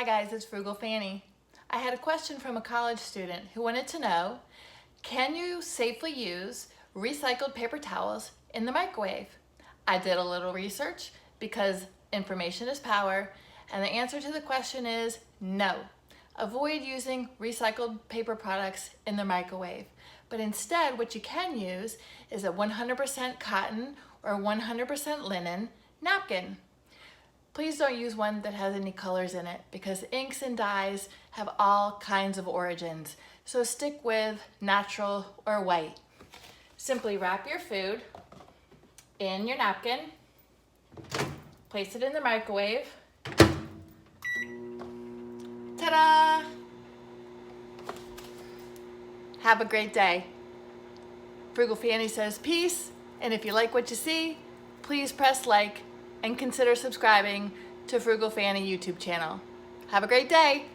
Hi guys, it's Frugal Fanny. I had a question from a college student who wanted to know, can you safely use recycled paper towels in the microwave? I did a little research because information is power, and the answer to the question is no. Avoid using recycled paper products in the microwave. But instead, what you can use is a 100% cotton or 100% linen napkin. Please don't use one that has any colors in it because inks and dyes have all kinds of origins. So stick with natural or white. Simply wrap your food in your napkin, place it in the microwave. Ta-da! Have a great day. Frugal Fanny says peace, and if you like what you see, please press like and consider subscribing to Frugal Fanny YouTube channel. Have a great day.